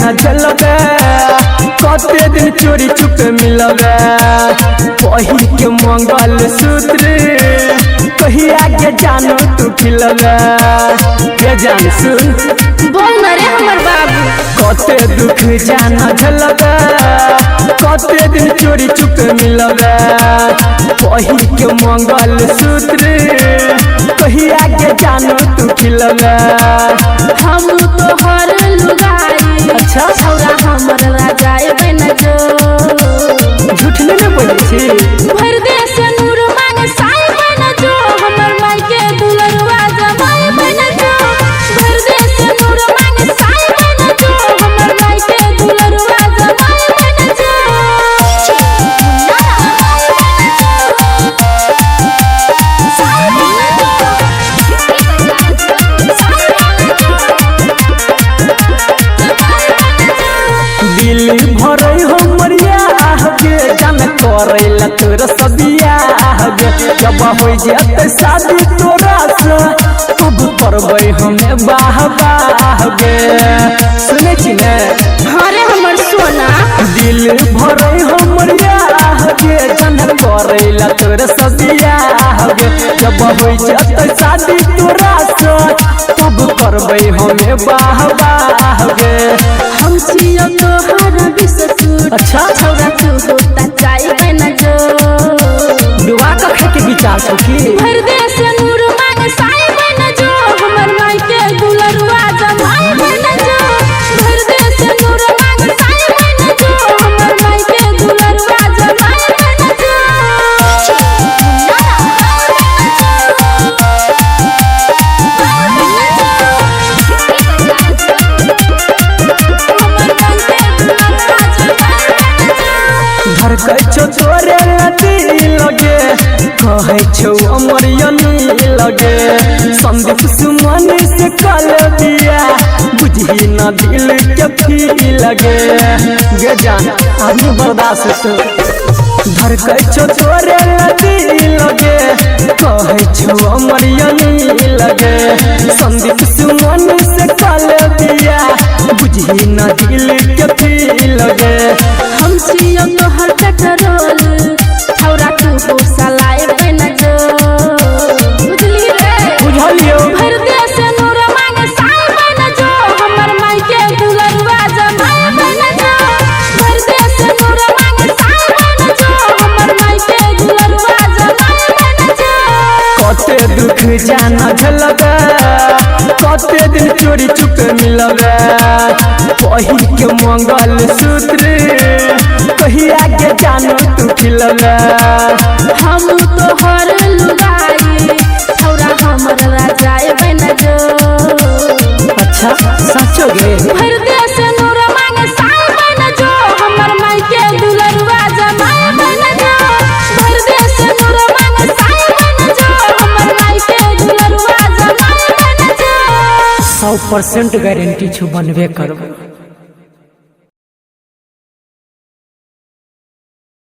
जाना जलबे कते दिन चोरी चुप मिलबे पहिर के मंगल सूत्र कही आगे जानो तू खिलबे ये जान सुन बोल न रे हमर बाबू कते दुख जाना झलबे कते दिन चोरी चुप मिलबे पहिर के मंगल सूत्र कही आगे जानो तू खिलबे हम तो हर लुगाई अच्छा छौरा हमर राजाए बन जो झूठ नहीं बोले छी भर दे से नूर मांग साई बन जो हमर माई के दुलरवा जमाई बन जो भर दे से नूर मांग साई बन जो हमर माई के दुलरवा जमाई बन जो दिल भरे हमरिया आगे जान करैला तोर सबिया आगे जब हो जाते शादी तोरा से अब करबै हमें बाह बाहगे सुने छी ने हरे हमर सोना दिल भरे हमरिया आगे जान करैला तोर सबिया आगे जब हो जाते शादी तोरा से अब करबै हमें बाह बाहगे हम छियो तोहर बिसतुर अच्छा छौरा तू होता चाय बन जो दुआ का खाए के विचार छौ की भर दे से नूर मांग साई बन जो हमर माई के दुलरुआ जमाई बन जो भर दे से नूर मांग साई बन जो हमर माई के दुलरुआ जमाई बन जो घर कछो तोरे लती लगे कहे छौ अमर यनी लगे संदीप सुमन से कल दिया बुझी न दिल के फी लगे गे जान आदमी बर्दाश्त घर कछो तोरे लती लगे कहे छौ अमर यनी लगे संदीप सुमन से कल दिया बुझी न दिल के फी लगे हम छियो तोहर पेट्रोल छौरा तू हो सलाए बन जो बुझली रे बुझलियो भर दे से नूर मांग साई बन जो हमर माई के दुलरुआ जमाई बन जो भर दे से नूर मांग साई बन जो हमर माई के दुलरुआ जमाई बन जो कते दुख जाना झलबे कते दिन चोरी चुप मिलबे पहिर के मंगल सूत्र कही आगे जानो तू खिलबे हम तो हर लुगाई छौरा हमर राजाए बन जो अच्छा सचो गे भर दे से नूर मांग साई बन जो हमर माई के दुलरुआ जमाई बन जो भर दे से नूर मांग साई बन जो हमर माई के दुलरुआ जमाई बन जो 100% गारंटी छु बनबे करबो।